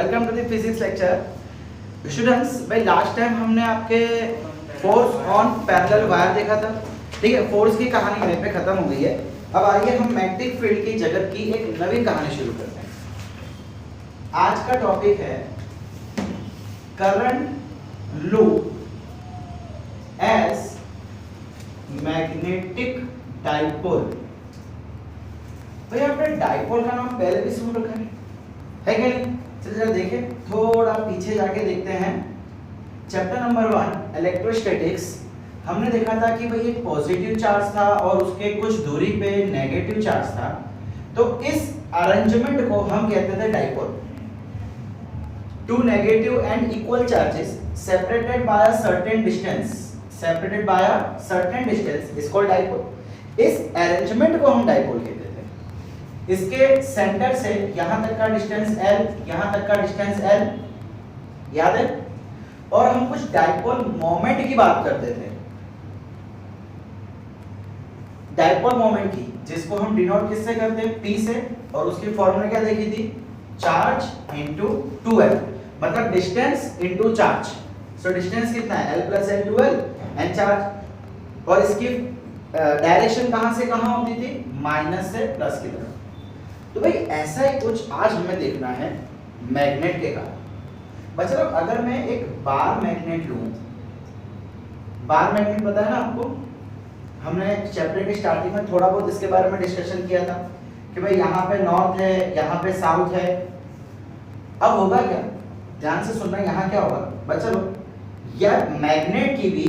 Welcome to the physics lecture students. भाई last time हमने आपके फोर्स ऑन पैरेलल वायर देखा था, ठीक है। फोर्स की कहानी यहीं पे खत्म हो गई है। अब आइए हम मैग्नेटिक फील्ड की जगत की एक नवी कहानी शुरू करते हैं। आज का टॉपिक है current loop as magnetic dipole. भाई आपने डाइपोल का नाम पहले भी सुन रखा है क्या नहीं? चलिए जरा देखें, थोड़ा पीछे जाके देखते हैं। चैप्टर नंबर 1 इलेक्ट्रोस्टैटिक्स, हमने देखा था कि भाई एक पॉजिटिव चार्ज था और उसके कुछ दूरी पे नेगेटिव चार्ज था। तो इस अरेंजमेंट को हम कहते थे dipole. Two negative and equal charges separated by a certain distance is called dipole. इस अरेंजमेंट को हम डाइपोल कहते थे। इसके सेंटर से यहां तक का डिस्टेंस L, यहां तक का डिस्टेंस L, याद है। और हम कुछ डाइपोल मोमेंट की बात करते थे, डाइपोल मोमेंट की, जिसको हम डिनोट किससे करते हैं? P से। और उसकी फॉर्मूला क्या देखी थी? चार्ज इनटू 2L, मतलब distance into charge. So distance कितना है? L plus L 2L and charge. और इसकी डायरेक्शन कहां से कहां होती थी? माइनस से प्लस की तरफ। तो भाई ऐसा ही कुछ आज हमें देखना है मैग्नेट के कारण। बच्चों अगर मैं एक बार मैग्नेट लूं, बार मैग्नेट पता है ना आपको? हमने चैप्टर के स्टार्टिंग में थोड़ा बहुत इसके बारे में डिस्कशन किया था कि भाई यहाँ पे नॉर्थ है, यहाँ पे साउथ है। अब होगा क्या, ध्यान से सुनना, यहाँ क्या होगा बच्चों? यह मैग्नेट की भी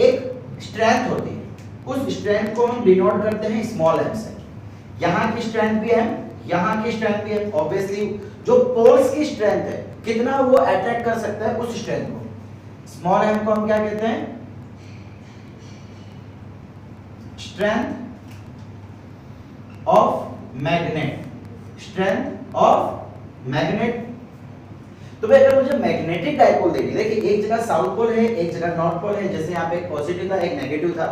एक स्ट्रेंथ होती है। उस स्ट्रेंथ को हम डिनोट करते हैं स्मॉल m से। यहाँ की स्ट्रेंथ भी है, यहाँ की स्ट्रेंथ भी है। ऑब्वियसली जो पोल्स की स्ट्रेंथ है, कितना वो अट्रैक्ट कर सकता है उस स्ट्रेंथ को। स्मॉल m को हम क्या कहते हैं? Strength of magnet, strength of magnet. तो भाई अगर मुझे मैग्नेटिक डाइपोल देखिए, देखिए एक जगह साउथ पोल है, एक जगह नॉर्थ पोल है। जैसे यहाँ पे एक पॉजिटिव था, एक नेगेटिव था।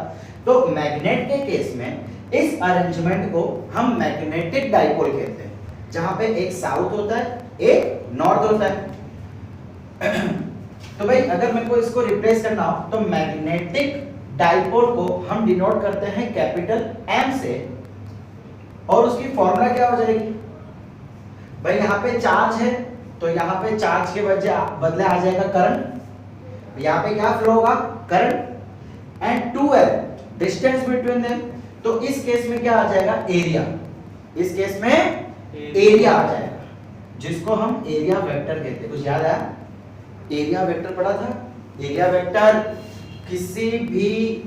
तो मैग्नेट के केस में इस अरेंजमेंट को हम मैग्नेटिक डाइपोल कहते हैं, जहां पे एक साउथ होता है, एक नॉर्थ होता है। तो भाई अगर मेरे को इसको रिप्लेस करना हो तो मैग्नेटिक डाइपोल को हम डिनोट करते हैं कैपिटल M से। और उसकी फॉर्मूला क्या हो जाएगी? भाई यहाँ पे चार्ज है तो यहाँ पे चार्ज के बदले आ जाएगा करंट। यहाँ पे क्या फ्लो होगा? Current. And 2L distance between them. तो इस केस में क्या आ जाएगा? एरिया। इस केस में एरिया आ जाएगा, जिसको हम एरिया वेक्टर कहते हैं। कुछ याद आया? एरिया वेक्टर पढ़ा था। एरिया वेक्टर किसी भी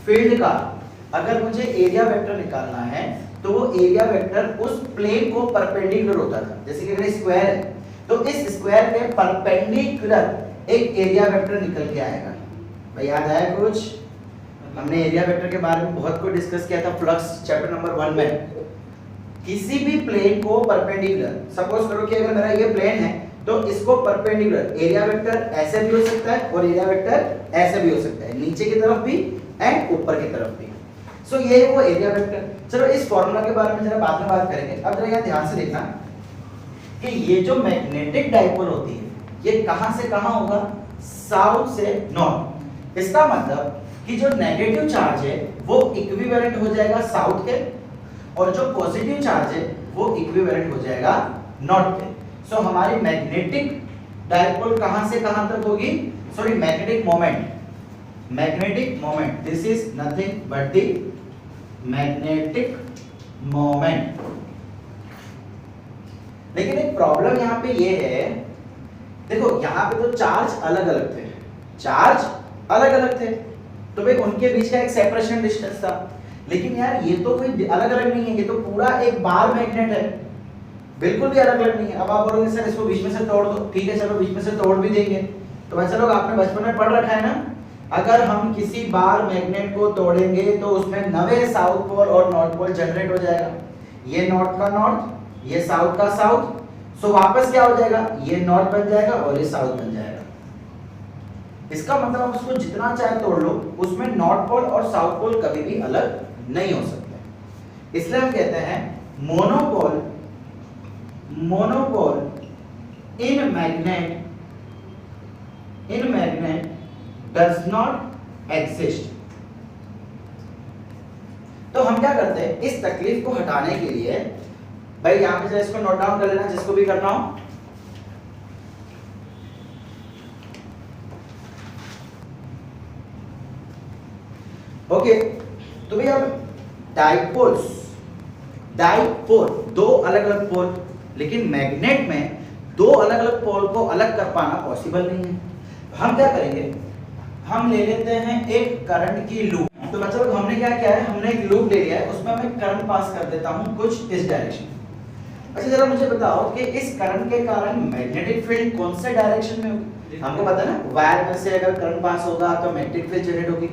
फील्ड का अगर मुझे एरिया वेक्टर निकालना है तो वो एरिया वेक्टर उस प्लेन को परपेंडिकुलर होता था। जैसे कि अगर स्क्वायर है तो इस स्क्वायर के परपेंडिकुलर एक एरिया वेक्टर निकल के आएगा। भाई याद आया कुछ? हमने एरिया वेक्टर के बारे में बहुत कुछ डिस्कस किया था फ्लक्स चैप्टर नंबर 1 में। किसी भी प्लेन को परपेंडिकुलर, सपोज करो कि अगर मेरा ये प्लेन है तो इसको परपेंडिकुलर एरिया वेक्टर ऐसे भी हो सकता है और एरिया वेक्टर ऐसे भी हो सकता है, नीचे की तरफ भी एंड ऊपर की तरफ भी। सो ये है वो एरिया वेक्टर। चलो इस फॉर्मूला के बारे में जरा बाद में बात करेंगे। अब जरा यहाँ ध्यान से देखना कि ये जो मैग्नेटिक डाइपोल होती है ये कहां से कहां होगा? साउथ से नॉर्थ। इसका मतलब कि जो नेगेटिव चार्ज है वो इक्विवेलेंट हो जाएगा साउथ के, और जो पॉजिटिव चार्ज है वो इक्विवेलेंट हो जाएगा नॉर्थ के। सो हमारी मैग्नेटिक डाइपोल कहां से कहां तक होगी? Sorry, magnetic moment, this is nothing but the magnetic moment. लेकिन एक प्रॉब्लम यहाँ पे ये है, देखो यहाँ पे तो चार्ज अलग अलग थे, तो भाई उनके बीच का एक सेपरेशन डिस्टेंस था। लेकिन यार ये तो कोई अलग अलग नहीं है, ये तो पूरा एक बार मैग्नेट है, बिल्कुल भी अलग अलग नहीं है। अब आप बोलोगे सर इसको बीच में से तोड़ दो, ठीक है चलो बीच में से तोड़ भी देंगे। तो बच्चा लोग आपने बचपन में पढ़ रखा है ना, अगर हम किसी बार मैग्नेट को तोड़ेंगे तो उसमें नवे साउथ पोल और नॉर्थ पोल जनरेट हो जाएगा। ये नॉर्थ का नॉर्थ, ये साउथ का साउथ। सो वापस क्या हो जाएगा? ये नॉर्थ बन जाएगा और ये साउथ बन जाएगा। इसका मतलब उसको जितना चाहे तोड़ लो, उसमें नॉर्थ पोल और साउथ पोल कभी भी अलग नहीं हो सकते। इसलिए हम कहते हैं monopole in magnet does not exist। तो हम क्या करते हैं, इस तकलीफ को हटाने के लिए, भाई यहां पे इसको नोट डाउन कर लेना जिसको भी करना हो। ओके, तो भैया डाइपोल दो अलग अलग पोल, लेकिन मैग्नेट में दो अलग अलग पोल को अलग कर पाना पॉसिबल नहीं है। हम क्या करेंगे, हम ले लेते हैं एक करंट की लूप। तो मतलब हमने क्या किया है, हमने एक लूप ले लिया है, उसमें मैं करंट पास कर देता हूं कुछ इस डायरेक्शन। अच्छा जरा मुझे बताओ कि इस करंट के कारण मैग्नेटिक फील्ड कौन से डायरेक्शन में होगी? हमको पता है ना, वायर में से अगर करंट पास होगा तो मैग्नेटिक फील्ड जनरेट होगी।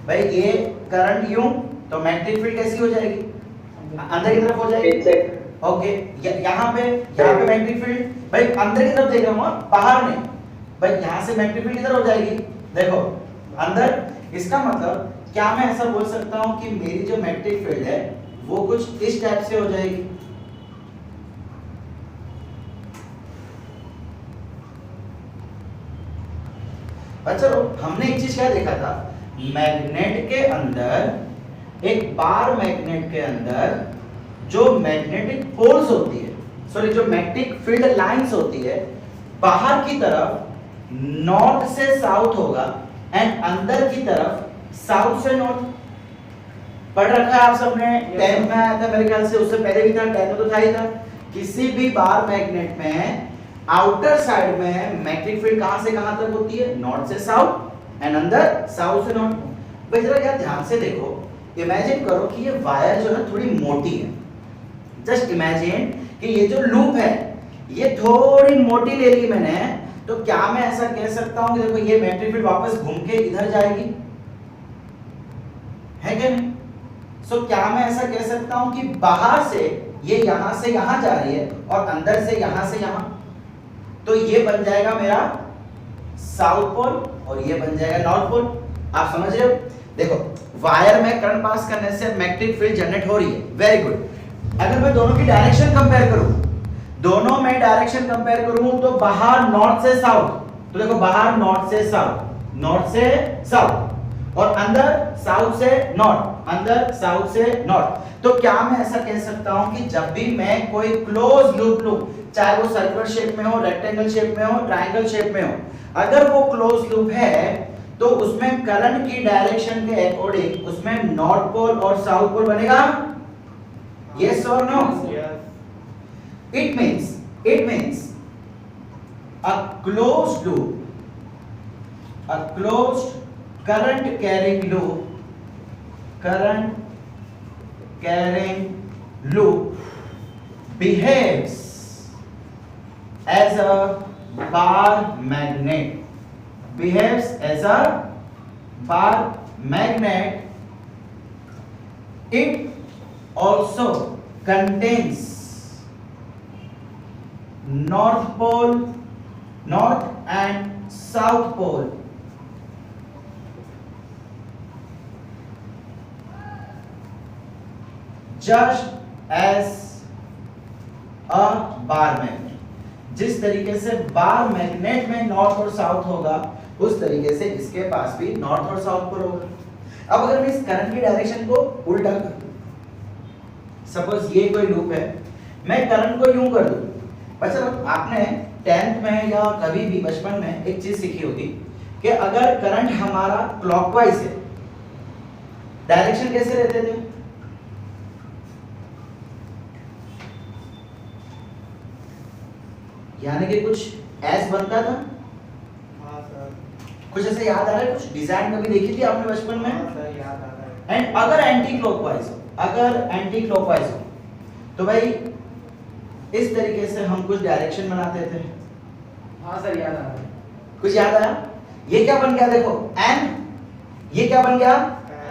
भाई ये करंट यूं, तो मैग्नेटिक फील्ड कैसी हो जाएगी, अंदर की तरफ हो जाएगी। ओके, यहाँ पे मैग्नेटिक फील्ड भाई अंदर की तरफ देख रहा हूँ, बाहर नहीं। भाई यहाँ से मैग्नेटिक फील्ड किधर हो जाएगी, देखो अंदर। इसका मतलब क्या मैं ऐसा बोल सकता हूँ कि मेरी जो मैग्नेटिक फील्ड है वो कुछ इस टाइप से हो जाएगी। अच्छा हमने एक चीज क्या देखा था, मैग्नेट के अंदर, एक बार मैग्नेट के अंदर जो मैग्नेटिक पोल्स होती है, सॉरी जो मैग्नेटिक फील्ड लाइंस होती है, बाहर की तरफ नॉर्थ से साउथ होगा एंड अंदर की तरफ साउथ से नॉर्थ। पढ़ रखा है आप सबने, 10 में आया था मेरे ख्याल से, उससे पहले भी था, 10 में तो था ही था। किसी भी बार मैग्नेट में आउटर साइड में मैग्नेटिक फील्ड कहां से कहां तक होती है, नॉर्थ से साउथ एंड अंदर साउथ से नॉर्थ। भाई जरा क्या ध्यान से देखो, इमेजिन करो कि ये वायर जो है थोड़ी मोटी है। जस्ट इमेजिन कि ये जो लूप है ये थोड़ी मोटी ले ली मैंने, तो क्या मैं ऐसा कह सकता हूं कि देखो ये मैग्नेटिक फील्ड वापस घूम के इधर जाएगी, है क्या नहीं? सो क्या मैं ऐसा कह सकता हूं कि बाहर से ये यहां से यहां जा रही है और अंदर से यहां, तो ये बन जाएगा मेरा साउथ पोल और ये बन जाएगा नॉर्थ पोल। आप समझ रहे हो? देखो वायर में करंट पास करने से मैग्नेटिक फील्ड जनरेट हो रही है, वेरी गुड। अगर मैं दोनों की डायरेक्शन कंपेयर करूं, दोनों में डायरेक्शन कंपेयर करूं तो बाहर नॉर्थ से साउथ, तो देखो बाहर नॉर्थ से साउथ, नॉर्थ से साउथ, और अंदर साउथ से नॉर्थ, अंदर साउथ से नॉर्थ। तो क्या मैं ऐसा कह सकता हूं कि जब भी मैं कोई क्लोज लूप लूं, चाहे वो सर्कुलर शेप में हो, रेक्टेंगल शेप में हो, ट्रायंगल शेप में हो, अगर वो क्लोज लूप है तो उसमें करंट की डायरेक्शन के अकॉर्डिंग उसमें नॉर्थ पोल और साउथ पोल बनेगा, यस और no? It means a closed current carrying loop behaves as a bar magnet, It also contains north and south pole, just as a bar magnet। जिस तरीके से bar magnet में north और south होगा, उस तरीके से इसके पास भी नॉर्थ और साउथ पोल होगा। अब अगर मैं इस करंट की डायरेक्शन को उल्टा करूं, सपोज ये कोई लूप है, मैं करंट को यूं कर दूं। अच्छा आपने 10th में या कभी भी बचपन में एक चीज सीखी होगी कि अगर करंट हमारा क्लॉकवाइज है, डायरेक्शन कैसे रहते थे? यानी कि कुछ एस बनता था। हाँ सर। कुछ ऐसे याद आ रहा है? कुछ डिजाइन कभी देखी थी आपने बचपन में? हाँ सर, याद आ रहा है। एंड अगर एंटी क्लॉकवाइज हो तो भाई इस तरीके से हम कुछ डायरेक्शन बनाते थे। हाँ सर, याद आ रहा है। कुछ याद आया? ये क्या बन गया देखो एन, ये क्या बन गया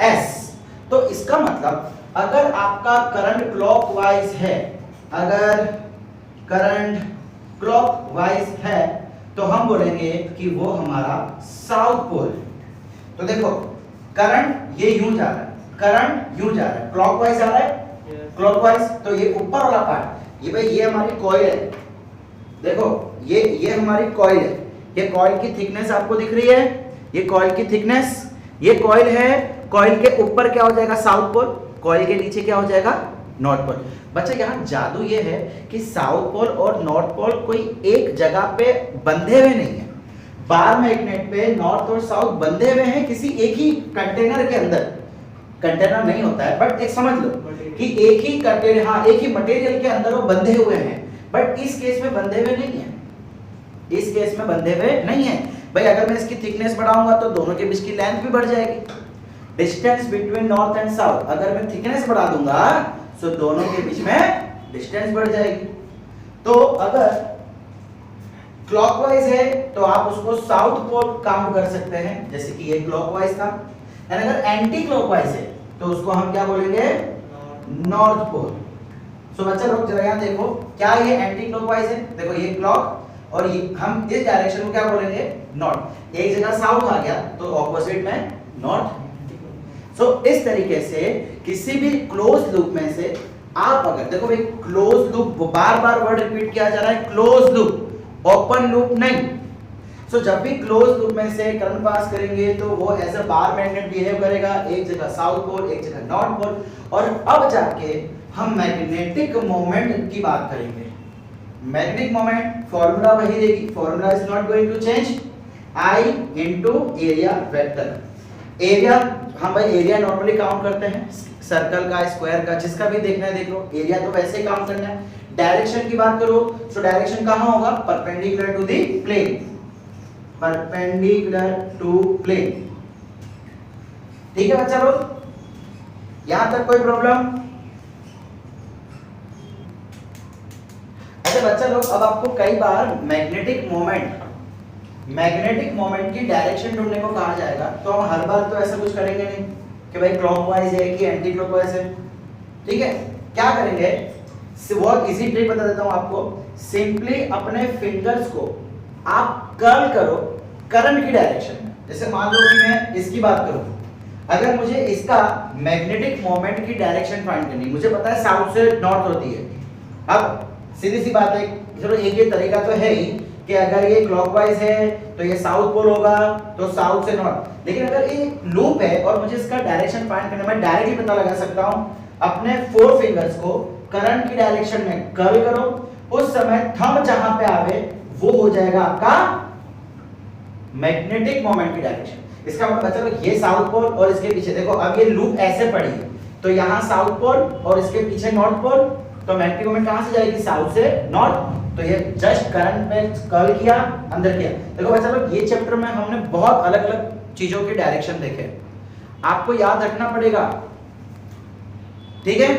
एस। तो इसका मतलब अगर आपका करंट क्लॉकवाइज है, अगर करंट क्लॉकवाइज है तो हम बोलेंगे कि वो हमारा साउथ पोल। तो देखो करंट ये यूं जा रहा है, करंट यूं जा रहा है, क्लॉकवाइज आ रहा है, क्लॉकवाइज। तो ये ऊपर वाला पार्ट, ये भाई ये हमारी कॉइल है, देखो ये हमारी कॉइल है, ये कॉइल की थिकनेस आपको दिख रही है, ये कॉइल की थिकनेस, ये कॉइल है, कॉइल के ऊपर क्या हो जाएगा साउथ पोल, कॉइल के नीचे क्या हो जाएगा नॉर्थ पोल। बच्चा यहाँ जादू ये है कि साउथ पोल और नॉर्थ पोल कोई एक जगह पे बंधे हुए नहीं है, बार मैग्नेट पे नॉर्थ और साउथ बंधे हुए हैं किसी एक ही कंटेनर के अंदर। कंटेनर नहीं होता है बट एक समझ लो कि एक ही कंटेनर, हाँ एक ही मटेरियल के अंदर वो बंधे हुए हैं, बट इस केस में बंधे हुए नहीं है, इस केस में बंधे हुए नहीं है। भाई अगर मैं इसकी थिकनेस बढ़ाऊंगा तो दोनों के बीच की लेंथ भी बढ़ जाएगी। Distance between north and south, अगर मैं थिकनेस बढ़ा दूंगा तो दोनों के बीच में डिस्टेंस बढ़ जाएगी। तो अगर क्लॉकवाइज है तो आप उसको साउथ पोल काउंट कर सकते हैं, जैसे कि ये क्लॉकवाइज था। एंड अगर एंटी क्लॉकवाइज है तो उसको हम क्या बोलेंगे, नॉर्थ पोल। सो बच्चा लोग जरा यहाँ देखो, क्या ये एंटी क्लॉकवाइज है, देखो ये क्लॉक और ये हम इस डायरेक्शन को क्या बोलेंगे, नॉर्थ। एक जगह साउथ आ गया तो ऑपोजिट में नॉर्थ। सो इस तरीके से किसी भी क्लोज लूप में से आप अगर देखो भाई, क्लोज लूप बार बार वर्ड रिपीट किया जा रहा है, क्लोज लूप, ओपन लूप नहीं। सो जब भी क्लोज लूप में से करंट पास करेंगे तो वो as a bar magnet behave करेगा, एक जगह साउथ पोल एक जगह नॉर्थ पोल। और अब जाके हम मैग्नेटिक मोमेंट की बात करेंगे। मैग्नेटिक मोमेंट फॉर्मूला वही रहेगी, formula is not going to change, I into area vector. Area हम भाई एरिया नॉर्मली काउंट करते हैं, सर्कल का, स्क्वायर का, जिसका भी देखना है देख लो, एरिया तो वैसे ही काउंट करना है। डायरेक्शन की बात करो तो डायरेक्शन कहां होगा, perpendicular to the plane, perpendicular to plane. ठीक है बच्चा लोग, यहां तक कोई प्रॉब्लम? अच्छा बच्चा लोग, अब आपको कई बार मैग्नेटिक मोमेंट की डायरेक्शन ढूंढने को कहा जाएगा, तो हम हर बार तो ऐसा कुछ करेंगे नहीं कि भाई क्लॉकवाइज है कि एंटी क्लॉकवाइज है। ठीक है, क्या करेंगे, बहुत इजी ट्रिक बता देता हूं आपको। सिंपली अपने फिंगर्स को आप कर्ल करो करंट की डायरेक्शन में। जैसे मान लो कि मैं इसकी बात करूं, अगर मुझे इसका मैग्नेटिक मोमेंट की डायरेक्शन फाइंड करनी, मुझे पता है साउथ से नॉर्थ होती है। अब सीधी सी बात है, चलो एक ये तरीका तो है ही कि अगर ये क्लॉकवाइज है तो ये साउथ पोल होगा, तो साउथ से नॉर्थ। लेकिन अगर ये लूप है और मुझे इसका डायरेक्शन फाइंड करना, मैं डायरेक्टली पता लगा सकता हूं। अपने 4 फिंगर्स को करंट की डायरेक्शन में कर्ल करो, उस समय थंब जहां पे आवे वो हो जाएगा आपका मैग्नेटिक मोमेंट की डायरेक्शन। इसका मतलब बच्चा ये साउथ पोल और इसके पीछे देखो, अब ये लूप ऐसे पड़ी है तो यहाँ साउथ पोल और इसके पीछे नॉर्थ पोल, तो मैग्नेटिक मोमेंट कहां से जाएगी, साउथ से नॉर्थ। तो ये जस्ट करंट में कर्ल किया, अंदर किया। देखो बच्चा लोग, ये चैप्टर में हमने बहुत अलग अलग चीजों के डायरेक्शन देखे, आपको याद रखना पड़ेगा। ठीक है,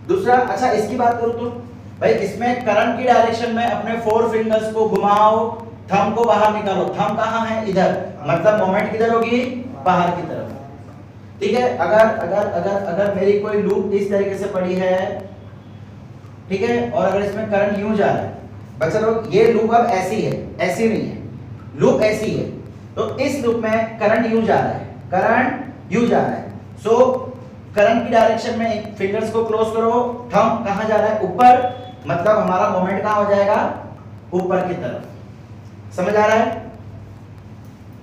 दूसरा, अच्छा इसकी बात करूं तो भाई इसमें करंट की डायरेक्शन में अपने 4 फिंगर्स को घुमाओ, थंब को बाहर निकालो। थंब कहां है, इधर, मतलब मोमेंट किधर होगी, बाहर की तरफ। ठीक है, अगर मेरी कोई लूप इस तरीके से पड़ी है, ठीक है, और अगर इसमें करंट यूं जा रहा है, बच्चा लोग ये लूप अब ऐसी है, ऐसी नहीं है, लूप ऐसी है, तो इस लूप में करंट यूं जा रहा है, करंट यूं जा रहा है। सो करंट की डायरेक्शन में फिंगर्स को क्लोज करो, थंब कहां जा रहा है, ऊपर, मतलब हमारा मोमेंट कहां हो जाएगा, ऊपर की तरफ। समझ आ रहा है?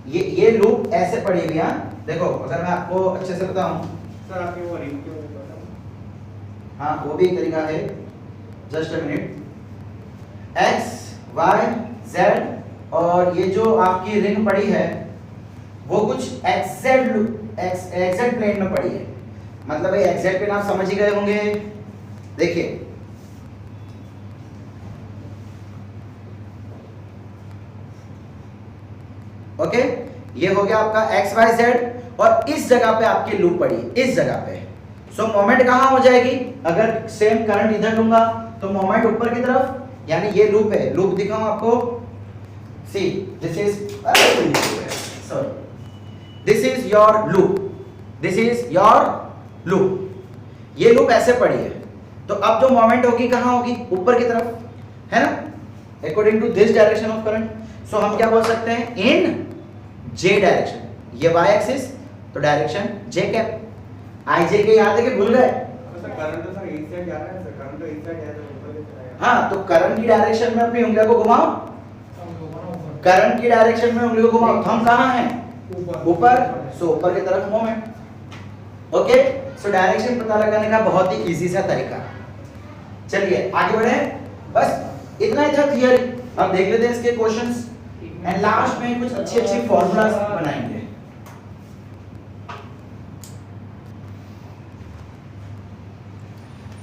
ये लूप ऐसे पड़ी हुई है। देखो अगर मैं आपको अच्छे से बताऊं, सर आपके वो रिंग क्यों पता? हाँ वो भी एक तरीका है, just a minute. X Y Z और ये जो आपकी रिंग पड़ी है वो कुछ एक्जेक्ट प्लेन में पड़ी है, मतलब ये एक्जेक्ट प्लेन आप समझ ही गए होंगे। देखिए ओके, ये हो गया आपका एक्स वाई जेड और इस जगह पे आपकी लूप पड़ी, इस जगह पे। सो मोमेंट कहां हो जाएगी, अगर सेम करंट इधर लूंगा तो मोमेंट ऊपर की तरफ, यानी ये लूप है, लूप दिखाऊं आपको, see this is sorry, this is your loop, this is your loop. ये लूप ऐसे पड़ी है, तो अब जो मोमेंट होगी कहां होगी, ऊपर की तरफ, है ना, according to this direction of current. So हम क्या बोल सकते हैं, इन जे डायरेक्शन, ये वाई एक्सिस, तो direction j cap. I j के याद है कि भूल गए, सर करंट तो सर इस साइड जा रहा है, सर करंट तो इस साइड है, तो ऊपर चलाएगा। हाँ, तो करंट की डायरेक्शन में अपनी उंगलियों को घुमाओ, करंट की डायरेक्शन में उंगलियों को घुमाओ। थंब कहाँ है? ऊपर, सो ऊपर की तरफ मूवमेंट। ओके, सो डायरेक्शन पता लगाने का बहुत ही इजी सा तरीका। चलिए आगे बढ़े, बस इतना ही था थियरी। अब देख लेते हैं इसके क्वेश्चंस एंड लास्ट में कुछ अच्छी अच्छी फॉर्मूलाज बनाएंगे।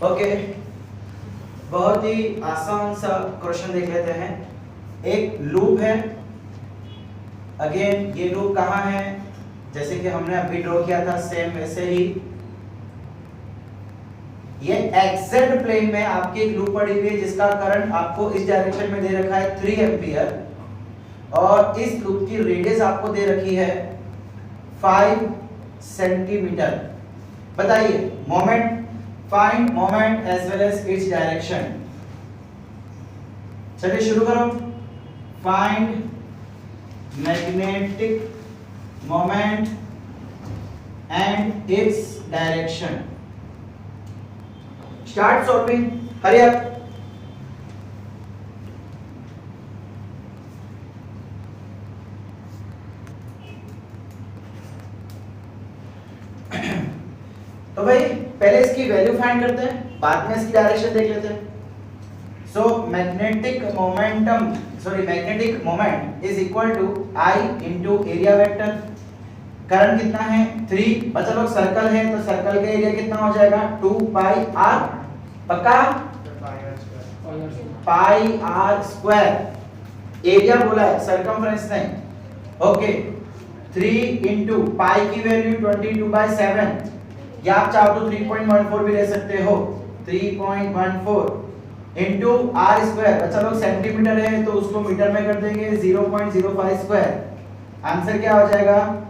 ओके, बहुत ही आसान सा क्वेश्चन देख लेते हैं। एक लूप है, अगेन ये लूप कहाँ है? जैसे कि हमने अभी ड्रॉ किया था सेम वैसे ही ये एक्सजेड प्लेन में आपकी एक लूप पड़ी हुई है जिसका करंट आपको इस डायरेक्शन में दे रखा है 3 एम्पियर और इस लूप की रेडियस आपको दे रखी है 5 सेंटीमीटर। बताइए moment, find moment as well as its direction. चलिए शुरू करो। Find magnetic moment and its direction. Start solving. Hurry up. तो भाई पहले इसकी वैल्यू फाइंड करते हैं, बाद में इसकी डायरेक्शन देख लेते हैं। So magnetic moment is equal to I into area vector. Current कितना है? 3। बच्चा लोग सर्कल है तो सर्कल का एरिया कितना हो जाएगा? 2 पाई r। पक्का? पाई r स्क्वायर। एरिया बोला है, सरकमफ्रेंस नहीं। ओके, 3 इंटू पाई की वैल्यू 22/7 या आप चाहो तो 3.14 भी ले सकते हो। 3.14 इंटू r स्क्वायर। बच्चा लोग सेंटीमीटर है तो उसको मीटर में कर देंगे 0.05 स्क्वायर। आंसर क्या हो जाएगा?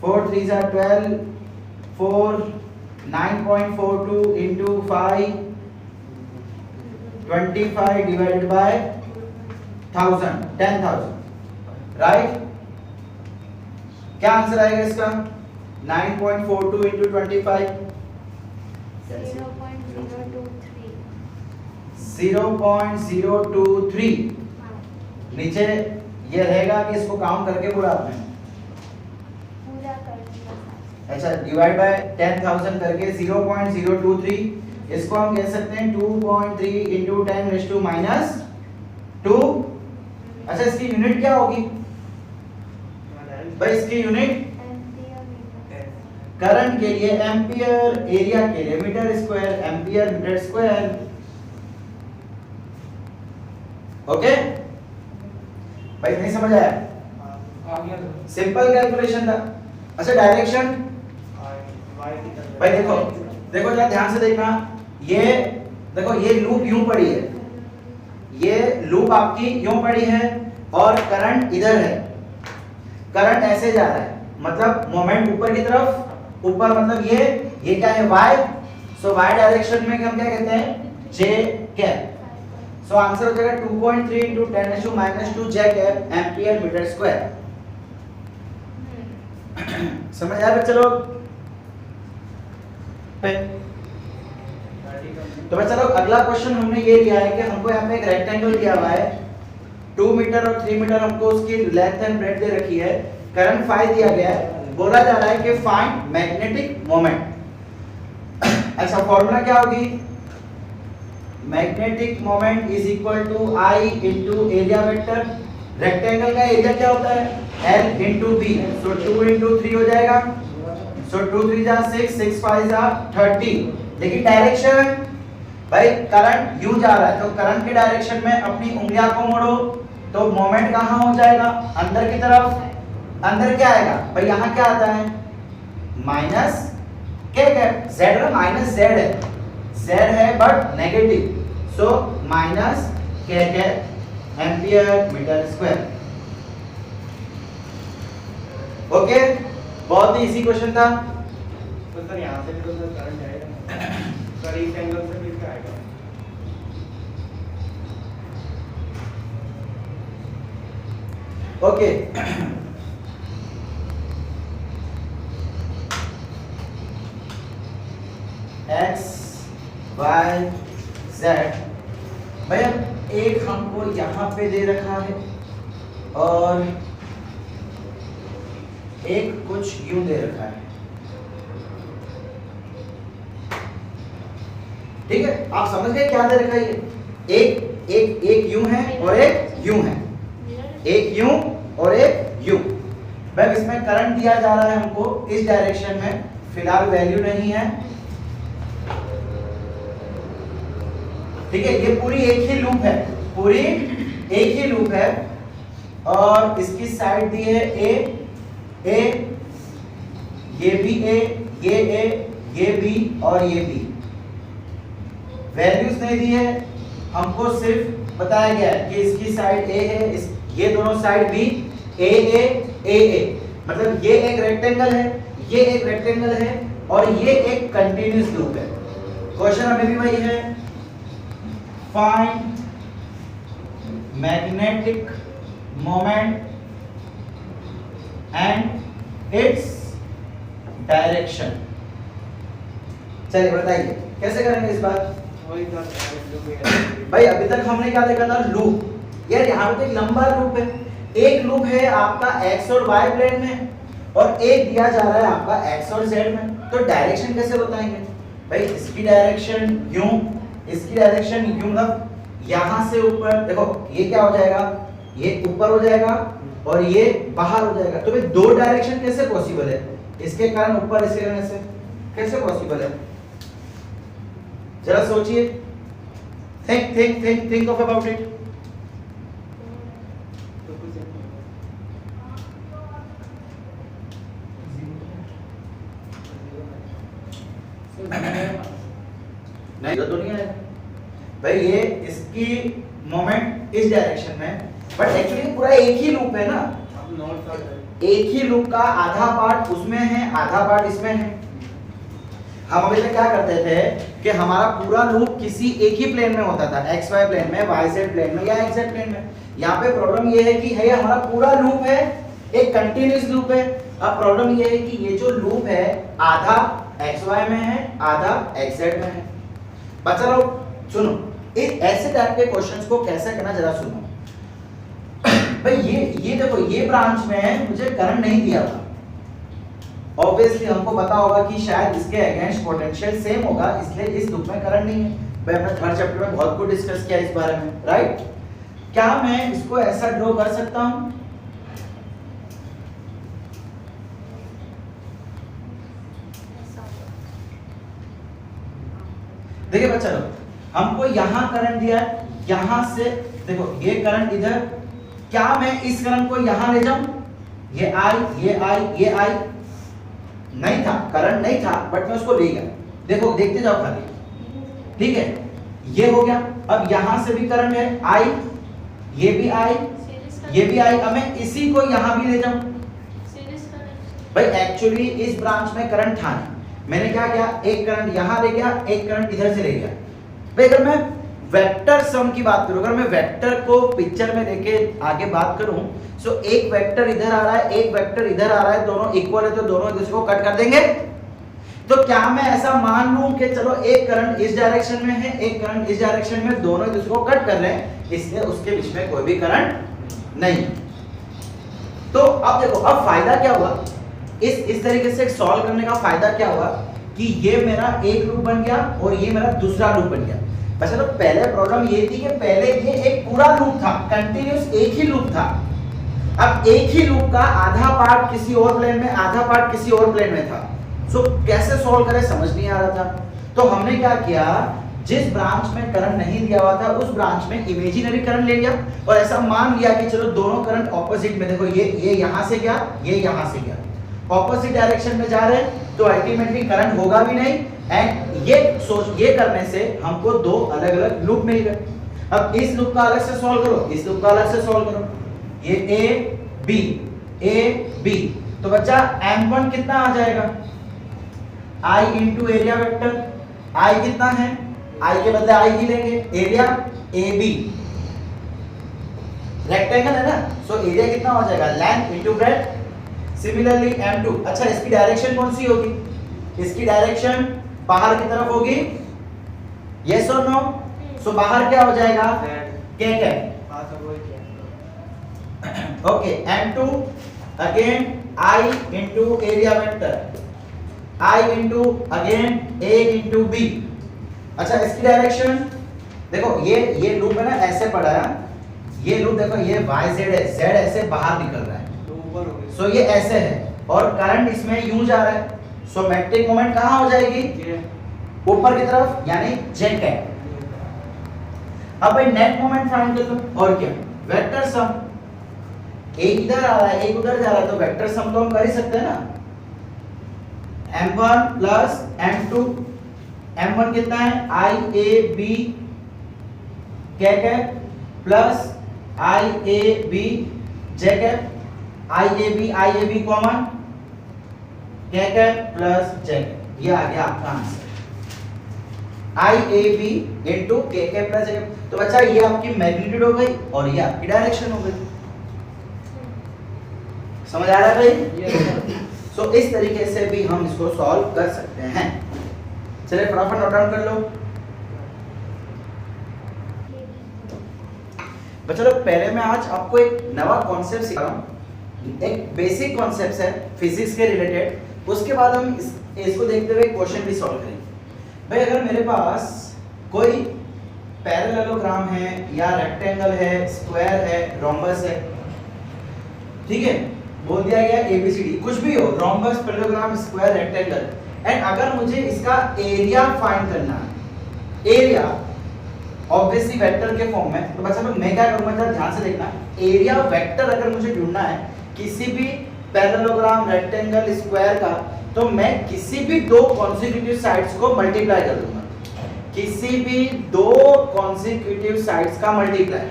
4 3 are 12, 4 9.42 into 5 25 divided by 1000 10,000 right. क्या आंसर आएगा इसका? 9.42 into 25 0.023। नीचे ये रहेगा कि इसको काउंट करके बोला आपने। अच्छा, डिवाइड बाय 10,000 करके 0.023। इसको हम कह सकते हैं 2.3 into 10 raised to -2। अच्छा, इसकी यूनिट क्या होगी भाई? इसकी यूनिट करंट के लिए एम्पियर, एरिया के लिए metre square, ampere metre square. Okay भाई, नहीं समझ आया? सिंपल कैलकुलेशन था। अच्छा, डायरेक्शन भाई देखो जरा ध्यान से देखना। ये देखो, ये लूप यूं पड़ी है, ये लूप आपकी यूं पड़ी है और करंट इधर है। करंट ऐसे जा रहा है, मतलब मोमेंट ऊपर की तरफ। ऊपर मतलब ये क्या है? y। सो y डायरेक्शन में हम क्या कहते हैं? j cap. सो आंसर हो जाएगा 2.3 into 10⁻⁻2 j cap ampere metre square. समझ आया बच्चे लोग? तो बच्चा लोग अगला क्वेश्चन हमने ये लिया है कि हमको यहाँ पे एक रेक्टेंगल दिया हुआ है 2 मीटर और 3 मीटर, हमको उसकी लेंथ एंड ब्रेड्थ दे रखी है। करंट 5 दिया गया है, बोला जा रहा है कि फाइंड मैग्नेटिक मोमेंट। अच्छा, फॉर्मूला क्या होगी? Magnetic moment is equal to I into area vector. Rectangle का एरिया क्या होता है? L into B। So 2 into 3 हो जाएगा। सो 2 3 जा 6, 6 5 जा 30। लेकिन डायरेक्शन भाई, करंट यूं जा रहा है तो करंट की डायरेक्शन में अपनी उंगलियां को मोड़ो तो मोमेंट कहां हो जाएगा? अंदर की तरफ। अंदर क्या आएगा भाई? यहां क्या आता है? माइनस क्या जेड है, माइनस जेड है, जेड है बट नेगेटिव। सो माइनस क्या एम्पियर मीटर स्क्वायर। ओके, बहुत ही इजी क्वेश्चन था। तो सर यहाँ से भी तो सर करंट जाएगा सर, इस एंगल से भी क्या आएगा? Okay, x y Z। भाई अब एक हमको यहाँ पे दे रखा है और एक कुछ यूं दे रखा है, ठीक है। आप समझ गए क्या दे रखा है ये? एक यूं है और एक यूं है, एक यूं और एक यूं। भाई इसमें करंट दिया जा रहा है हमको इस डायरेक्शन में, फिलहाल वैल्यू नहीं है, ठीक है। ये पूरी एक ही लूप है, पूरी एक ही लूप है और इसकी साइड दी है ए, ये भी ये बी और ये बी। वैल्यूज नहीं दी है, हमको सिर्फ बताया गया है कि इसकी साइड ए है, ये दोनों साइड बी, ए, मतलब ये एक रेक्टेंगल है, ये एक रेक्टेंगल है और ये एक कंटीन्यूअस लूप है। क्वेश्चन हमें भी वही है, find magnetic moment and its direction. चलिए बताइए कैसे करेंगे इस बात। वही था जो भी है। भाई अभी तक हमने क्या देखा था, लूप। यार यहाँ पे तो एक लंबा लूप है, एक लूप है आपका x और y प्लेन में और एक दिया जा रहा है आपका x और z में, तो डायरेक्शन कैसे बताएंगे। भाई इसकी डायरेक्शन यूं, इसकी डायरेक्शन यूं, मतलब यहाँ से ऊपर देखो, ये क्या हो जाएगा, ये ऊपर हो जाएगा और ये बाहर हो जाएगा। तो भाई दो डायरेक्शन कैसे पॉसिबल है, इसके कारण ऊपर, इसके कारण ऐसे, कैसे पॉसिबल है। जरा सोचिए, think of about it। तो कुछ नहीं तो नहीं है भाई, ये इसकी मोमेंट इस डायरेक्शन में, बट एक्चुअली पूरा एक ही लूप है ना, अब नॉर्थ साउथ एक ही लूप का आधा पार्ट उसमें है, आधा पार्ट इसमें है। हम अभी तक क्या करते थे कि हमारा पूरा लूप किसी एक ही प्लेन में होता था, एक्स वाई प्लेन में, वाई जेड प्लेन में या एक्स जेड प्लेन में। यहाँ पे प्रॉब्लम ये है कि है हमारा पूरा लूप है, एक कंटीन्यूअस लूप है। अब प्रॉब्लम ये है कि ये जो लूप है आधा एक्स वाई में है, आधा एक्स जेड में है। बच्चा लोग सुनो, इस ऐसे टाइप के क्वेश्चंस को कैसे करना जरा सुनो। भाई ये देखो, ये ब्रांच में मुझे करंट नहीं दिया था, ऑब्वियसली हमको पता होगा कि शायद इसके अगेंस्ट पोटेंशियल सेम होगा, इसलिए इस लूप में करंट नहीं है। मैं अपने थर्ड चैप्टर में बहुत कुछ डिस्कस किया इस बारे में, राइट। क्या मैं इसको ऐसा ड्रॉ कर सकता हूं, देखिए बच्चा लोग, हमको यहां करंट दिया है, यहां से देखो ये करंट इधर, क्या मैं इस करंट को यहां ले जाऊं, ये आई नहीं था, करंट नहीं था, बट मैं उसको ले गया। देखो देखते जाओ खाली, ठीक है, ये हो गया। अब यहां से भी करंट है, आई, ये भी आई, ये भी आई, अब मैं इसी को यहां भी ले जाऊं। भाई एक्चुअली इस ब्रांच में करंट था नहीं, मैंने क्या किया, एक करंट यहां ले गया, एक करंट इधर से ले गया। भाई अगर मैं वेक्टर सम की बात करूं, अगर मैं वेक्टर को पिक्चर में लेके आगे बात करूं, सो एक वेक्टर इधर आ रहा है, एक वेक्टर इधर आ रहा है, दोनों इक्वल है तो दोनों एक दूसरे को कट कर देंगे। तो क्या मैं ऐसा मान लूं कि चलो एक करंट इस डायरेक्शन में है, एक करंट इस डायरेक्शन में, दोनों एक दूसरे को कट कर रहे हैं, इसलिए उसके बीच में कोई भी करंट नहीं। तो अब देखो, अब फायदा क्या हुआ, इस तरीके से सॉल्व करने का फायदा क्या हुआ कि ये मेरा एक लूप बन गया और ये मेरा दूसरा लूप बन गया। वैसे तो पहले प्रॉब्लम ये थी कि पहले ये एक पूरा लूप था, कंटीन्यूअस एक ही लूप था। अब एक ही लूप का आधा पार्ट किसी और प्लेन में, आधा पार्ट किसी और प्लेन में था। सो कैसे सॉल्व करें समझ नहीं आ रहा था। तो हमने क्या किया, जिस ब्रांच में करंट नहीं दिया हुआ था उस ब्रांच में इमेजिनरी करंट ले लिया और ऐसा मान लिया कि चलो दोनों करंट ऑपोजिट में, देखो ये यहां से गया, ये यहां से गया, ऑपोजिट डायरेक्शन में जा रहे हैं, तो अल्टीमेटली करंट होगा भी नहीं। एंड ये करने से हमको दो अलग अलग लूप मिल गए। अब इस लूप का अलग से सॉल्व करो, इस लूप का अलग से सॉल्व करो, ये ए बी, तो बच्चा m1 कितना आ जाएगा, i into area vector, i कितना है, i के बदले i ही लेंगे, एरिया AB, रेक्टेंगल है ना, सो एरिया कितना हो जाएगा, length into breadth. Similarly m2, अच्छा इसकी डायरेक्शन कौन सी होगी, इसकी डायरेक्शन बाहर की तरफ होगी, यस और नो, सो बाहर क्या हो जाएगा Z k कैप हाँ सब वही किया okay m2 again I into area vector I into again a into b। अच्छा इसकी डायरेक्शन देखो, ये लूप है ना ऐसे पड़ा है, ये लूप देखो ये yz है, z ऐसे बाहर निकल रहा है, तो ऊपर हो गई सो ये ऐसे है और करंट इसमें यूं जा रहा है, सो मैग्नेटिक मोमेंट कहाँ हो जाएगी ये ऊपर की तरफ, यानी j कैप। अब भाई नेट मोमेंट फाइंड कर लो और क्या, वेक्टर सम, एक इधर आ रहा है एक उधर जा रहा है, तो वेक्टर सम तो हम कर ही सकते हैं ना, m1 प्लस m2, m1 कितना है IAB क्या cap plus IAB j cap, IAB common क्या कैप प्लस j कैप, ये आ गया आपका answer IAB into k cap plus j cap. तो बच्चा ये आपकी मैग्नीट्यूड हो गई और ये आपकी डायरेक्शन हो गई, समझ आ रहा है भाई? ये सो इस तरीके से भी हम इसको सॉल्व कर सकते हैं। चलिए फटाफट नोट डाउन कर लो। बच्चों लोग पहले मैं आज आपको एक नया कॉन्सेप्ट सिखा रहा हूँ, एक बेसिक कॉन्सेप्ट है फिजिक्स के रिलेटेड, उसके बाद हम इसको देखते हुए क्वेश्चन भी सॉल्व करेंगे। भाई अगर मेरे पास कोई पैरेललोग्राम है या रेक्टेंगल है, स्क्वायर है, रोम्बस है, ठीक है, बोल दिया गया ABCD कुछ भी हो, rhombus, parallelogram, square, rectangle, and अगर मुझे इसका एरिया फाइंड करना है, एरिया ऑब्वियसली वेक्टर के फॉर्म में, तो बच्चा मैं क्या करूंगा जरा ध्यान से देखना, एरिया वेक्टर अगर मुझे ढूंढना है किसी भी पैरेललोग्राम, रेक्टेंगल, स्क्वायर का, तो मैं किसी भी दो कॉन्सेक्यूटिव साइड्स को मल्टीप्लाई कर दूंगा, किसी भी दो कॉन्सेक्यूटिव साइड्स का मल्टीप्लाई,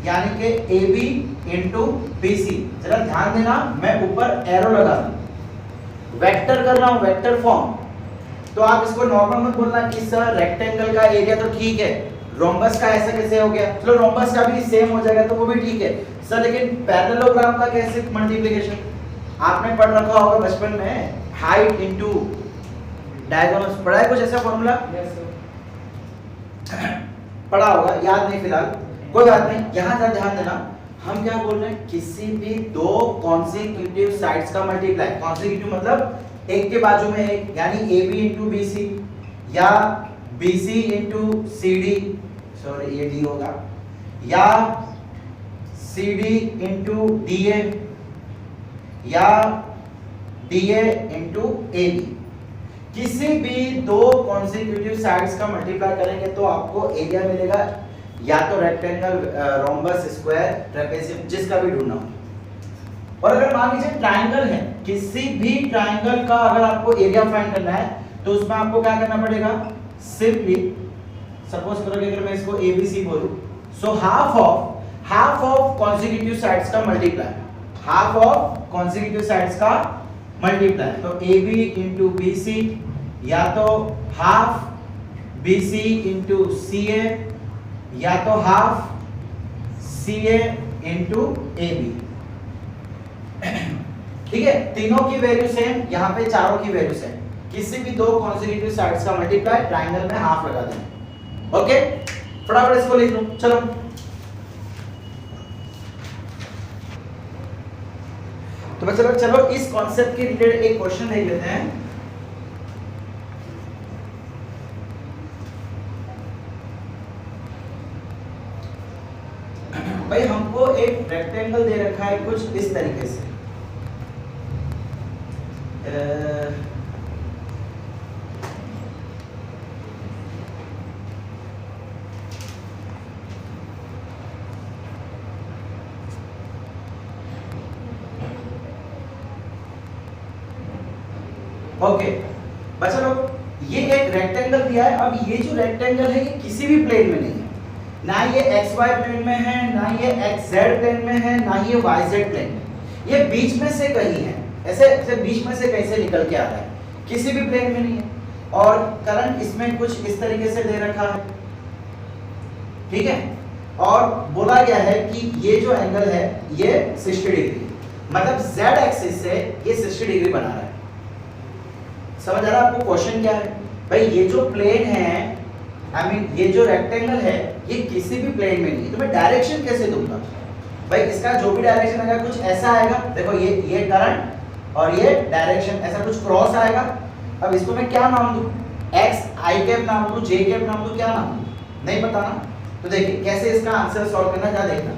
यानी कि AB into BC। जरा ध्यान देना, मैं ऊपर एरो लगा दूं, वेक्टर कर रहा हूं, वेक्टर फॉर्म, तो आप इसको नॉर्मल मत बोलना कि सर रेक्टेंगल का एरिया तो ठीक है, रोम्बस का ऐसा कैसे हो गया, चलो रोम्बस का भी सेम हो जाएगा तो वो भी ठीक है सर, लेकिन पैरेललोग्राम का कैसे मल्टीप्लिकेशन, आपने पढ़ रखा होगा बचपन में, हाइट इनटू डायगोनल्स, पढ़ा है कुछ ऐसा फॉर्मूला, पढ़ा होगा, याद नहीं फिलहाल, कोई बात नहीं, यहां जरा ध्यान देना, हम क्या बोल रहे हैं, किसी भी दो कॉन्सेक्यूटिव साइड्स का मल्टीप्लाई, कॉन्सेक्यूटिव मतलब एक के बाजू में एक, यानी AB into BC या BC into CD, सॉरी ये D होगा, या CD into DA या DA into AB, किसी भी दो कॉन्सेक्यूटिव साइड्स का मल्टीप्लाई करेंगे तो आपको एरिया मिलेगा, या तो रेक्टेंगल, रोम्बस, स्क्वायर, ट्रेपेजियम, जिसका भी ढूंढना हो। और अगर मान लीजिए ट्रायंगल है, किसी भी ट्रायंगल का अगर आपको एरिया फाइंड करना है तो उसमें आपको क्या करना पड़ेगा, सिंपली सपोज करो कि अगर मैं इसको ABC बोलूं, so half of consecutive sides का multiply, half of consecutive sides का मल्टीप्लाई, तो AB into BC, या तो हाफ BC into CA, या तो हाफ CA into AB, ठीक है, तीनों की वैल्यू सेम, यहाँ पे चारों की वैल्यू सेम, किसी भी दो कॉन्सेक्यूटिव साइड्स का मल्टीप्लाई ट्रायंगल में हाफ लगा दें। ओके, फटाफट इसको लिख लो, चलो तो चलो इस कॉन्सेप्ट के रिलेटेड एक क्वेश्चन देख लेते हैं। भाई हमको एक रेक्टेंगल दे रखा है कुछ इस तरीके से, ओके बच्चा लोग ये एक रेक्टेंगल दिया है, अब ये जो रेक्टेंगल है ये किसी भी प्लेन में नहीं है, ना ये XY प्लेन में है, ना ये XZ प्लेन में है, ना ये YZ प्लेन में, ये बीच में से कहीं है, ऐसे बीच में से कहीं से निकल के आ रहा है, किसी भी प्लेन में नहीं है, और करंट इसमें कुछ इस तरीके से दे रखा है, ठीक है, और बोला गया है कि ये जो एंगल है ये 60 डिग्री, मतलब Z एक्सिस से ये 60 डिग्री बना रहा है। समझ आ रहा है आपको क्वेश्चन क्या है? भाई ये जो प्लेन है आई मीन ये जो रेक्टेंगल है ये किसी भी प्लेन में नहीं है, तो मैं डायरेक्शन कैसे दूंगा भाई? इसका जो भी डायरेक्शन आएगा कुछ ऐसा आएगा, देखो ये करंट और ये डायरेक्शन ऐसा कुछ क्रॉस आएगा। अब इसको मैं क्या नाम दूं? x i कैप नाम दूं, j कैप नाम दूं, क्या नाम दूं? नहीं पता ना। तो देखिए कैसे इसका आंसर सॉल्व करना, जा देखना।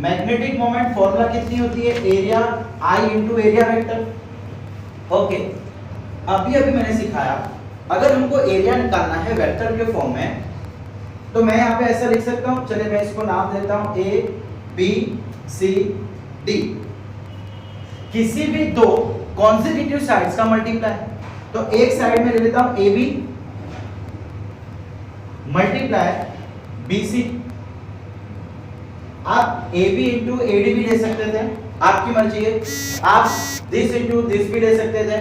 मैग्नेटिक मोमेंट फॉर्मूला कितनी होती है? Area I into area vector. Okay, अभी मैंने सिखाया अगर हमको एरिया निकालना है वेक्टर के फॉर्म में तो मैं यहाँ पे ऐसा लिख सकता हूँ, चलिए मैं इसको नाम देता हूँ A B C D। किसी भी दो कॉन्सेक्यूटिव साइड्स का मल्टीप्लाई, तो एक साइड में ले लेता हूँ AB मल्टीप्लाई BC। आप AB इंटू AD भी ले सकते थे, आपकी मर्जी है। आप दिस इंटू दिस भी ले सकते थे,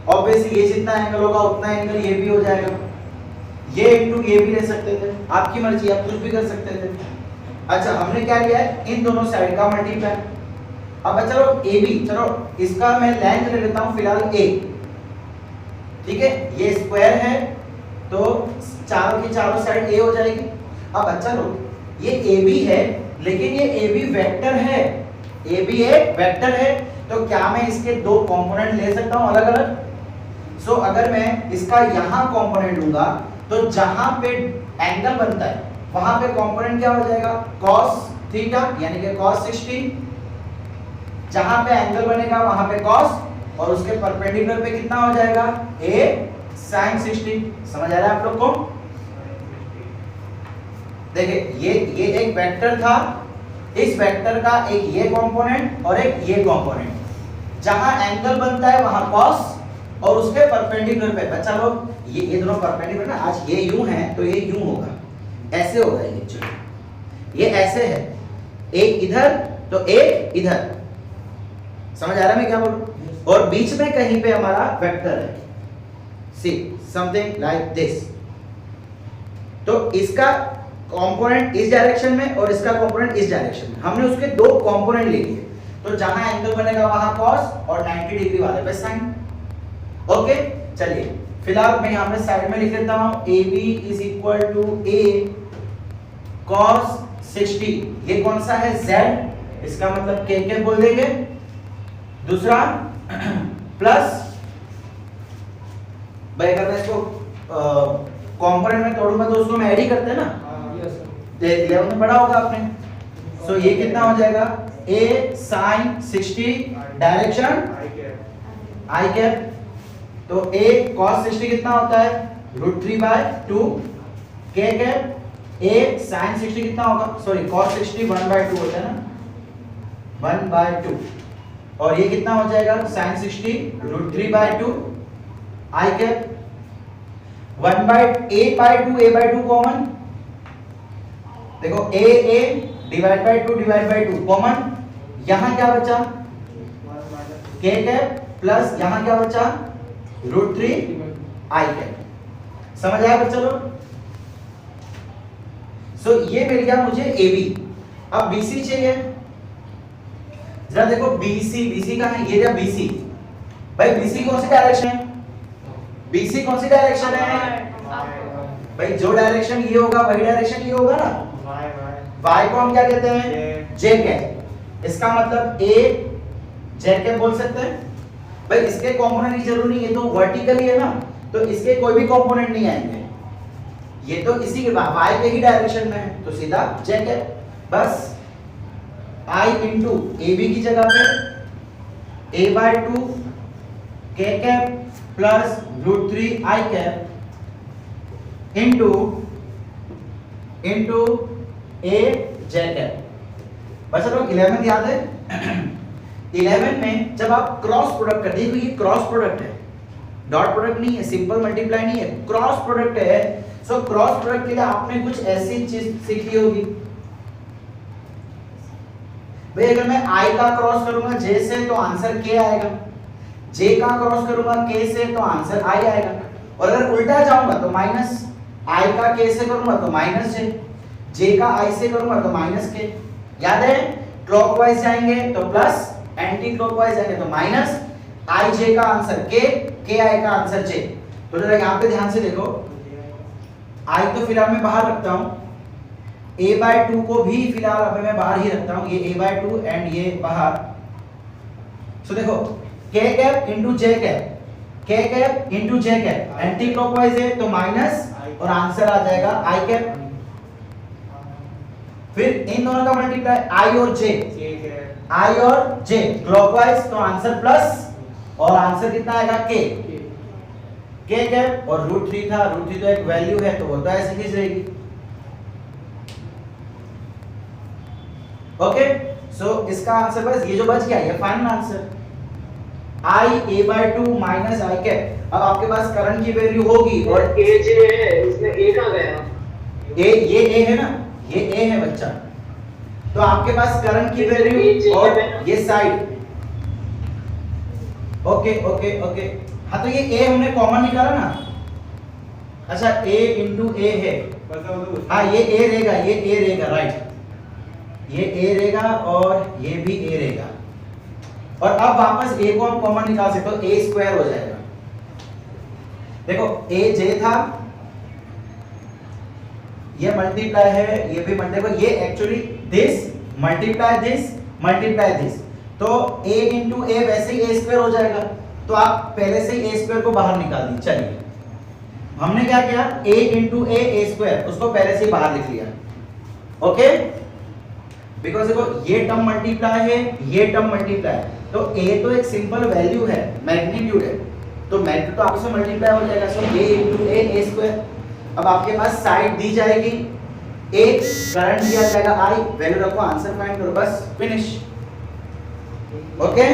ऑब्वियसली ये जितना एंगल होगा उतना एंगल ये भी हो जाएगा। ये इंटू ये भी ले सकते थे, आपकी मर्जी, आप कुछ भी कर सकते थे। अच्छा, हमने क्या लिया है? इन दोनों साइड का मल्टीप्लाई। अब चलो AB, चलो इसका मैं लेंथ ले लेता हूं फिलहाल A, ठीक है? ये स्क्वायर है तो चारों की चारों साइड A हो जाएगी। अब चलो ये AB है लेकिन ये AB वेक्टर है, AB एक वेक्टर है, तो क्या मैं इसके दो कंपोनेंट ले सकता हूं अलग अलग? सो अगर मैं इसका यहां कंपोनेंट लूंगा तो जहां पे एंगल बनता है वहां पे कंपोनेंट क्या हो जाएगा? cos थीटा यानी कि cos 60। जहां पे एंगल बनेगा वहां पे cos और उसके परपेंडिकुलर पे कितना हो जाएगा? a sin 60। समझ आ रहा है आप लोग को? देखिए ये एक वेक्टर था, इस वेक्टर का एक ये कंपोनेंट और एक ये कंपोनेंट। जहां एंगल बनता है वहां cos और उसके परपेंडिकुलर पे, बच्चा लोग ये दोनों परपेंडिकुलर ना, आज ये यूं है तो ये यूं होगा, ऐसे होगा ये। चलो ये ऐसे है, एक इधर तो एक इधर। समझ आ रहा है मैं क्या बोल रहा हूं? और बीच में कहीं पे हमारा वेक्टर है, सी समथिंग लाइक दिस। तो इसका कंपोनेंट इस डायरेक्शन में और इसका कंपोनेंट इस डायरेक्शन में, हमने उसके दो कंपोनेंट ले लिए। तो जहां एंगल बनेगा वहां cos और 90 डिग्री वाले पे sin। ओके, चलिए फिलहाल मैं यहां पे साइड में लिख लेता हूं AB is equal to A cos 60। ये कौन सा है? Z, इसका मतलब k बोल देंगे। दूसरा प्लस, भाई अगर मैं इसको कंपोनेंट में तोड़ूंगा तो उसको मैं ऐड ही करते हैं ना, 11 में पढ़ा होगा आपने। सो ये कितना हो जाएगा? A sin 60 direction I cap. तो A cos 60 कितना होता है? √3/2 k कैप। A sin 60 कितना होगा? सॉरी cos 60 1/2 होता है ना, 1/2। और ये कितना हो जाएगा? sin 60 √3/2 I cap. 1/a/2 common, देखो a /2 कॉमन। यहां क्या बचा? k कैप प्लस यहां क्या बचा? √3 I कैप। समझ आया बच्चा लोग? सो ये मिल गया मुझे AB। अब BC चाहिए, जरा देखो BC कहां है? ये रहा BC। भाई BC कौन सी डायरेक्शन है? BC कौन सी डायरेक्शन है? भाई जो डायरेक्शन ये होगा वही डायरेक्शन ये होगा ना। y को हम क्या कहते हैं? j cap. इसका मतलब a j कैप बोल सकते हैं। भाई इसके कंपोनेंट की जरूरत नहीं, ये तो वर्टिकली है ना, तो इसके कोई भी कंपोनेंट नहीं आएंगे, ये तो इसी के y के ही डायरेक्शन में है, तो सीधा j कैप। बस I इंटू AB की जगह पे a/2 k cap plus √3 I cap into a j cap. बस लोग 11 याद है? 11 में जब आप क्रॉस प्रोडक्ट करते हैं, ये क्रॉस प्रोडक्ट है, डॉट प्रोडक्ट नहीं है, सिंपल मल्टीप्लाई नहीं है, क्रॉस प्रोडक्ट है। सो क्रॉस प्रोडक्ट के लिए आपने कुछ ऐसी चीज सीखी होगी। भाई अगर मैं I का क्रॉस करूंगा J से तो आंसर K आएगा, J का क्रॉस करूंगा K से तो आंसर I आएगा। और अगर उल्टा जाऊंगा तो माइनस, I का K से करूंगा तो माइनस J का I से करूंगा तो माइनस K। याद है? क्लॉकवाइज जाएंगे तो प्लस, एंटी क्लॉकवाइज जाएंगे तो माइनस। I J का आंसर K, K I का आंसर J। तो जरा यहाँ पे ध्यान से देखो, I तो फिलहाल मैं बाहर रखता हूँ, a/2 को भी फिलहाल अभी मैं बाहर ही रखता हूँ, ये a/2 एंड ये बाहर। सो देखो k cap into j cap, k cap into j cap, anti clockwise है तो माइनस और आंसर आ जाएगा i कैप। फिर इन दोनों का मल्टीप्लाई i और j, i और j क्लॉकवाइज तो आंसर प्लस और आंसर कितना आएगा k, k कैप और √3 था, √3 तो एक वैल्यू है तो वो तो ऐसे ही रहेगी। ओके सो इसका आंसर बस ये जो बच गया ये final answer I a/2 minus i cap. अब आपके पास करंट की वैल्यू होगी और a j है, इसमें a कहाँ गया? ये a है ना, ये a है बच्चा, तो आपके पास करंट की वैल्यू और ये साइड। ओके ओके ओके हाँ तो ये a हमने कॉमन निकाला ना, अच्छा a इंटू a है, हाँ ये a रहेगा, ये a रहेगा राइट, ये a रहेगा और ये भी a रहेगा। और अब वापस a को हम कॉमन निकाल सकते हो, a स्क्वायर हो जाएगा। देखो a j था, ये मल्टीप्लाई है, ये भी मल्टीप्लाई, ये एक्चुअली दिस मल्टीप्लाई दिस, तो a इंटू a वैसे ही a स्क्वायर हो जाएगा, तो आप पहले से ही a स्क्वायर को बाहर निकाल दी। चलिए हमने क्या किया, a इंटू a स्क्वायर उसको पहले से ही बाहर लिख लिया। ओके बिकॉज देखो ये टर्म मल्टीप्लाई है, ये टर्म मल्टीप्लाई है, तो a तो एक सिंपल वैल्यू है, मैग्नीट्यूड है, तो मैग्नीट्यूड तो आपसे मल्टीप्लाई हो जाएगा, सो a इंटू a स्क्वायर। अब आपके पास साइड दी जाएगी, a करंट दिया जाएगा i, वैल्यू रखो, आंसर फाइंड करो, बस फिनिश। ओके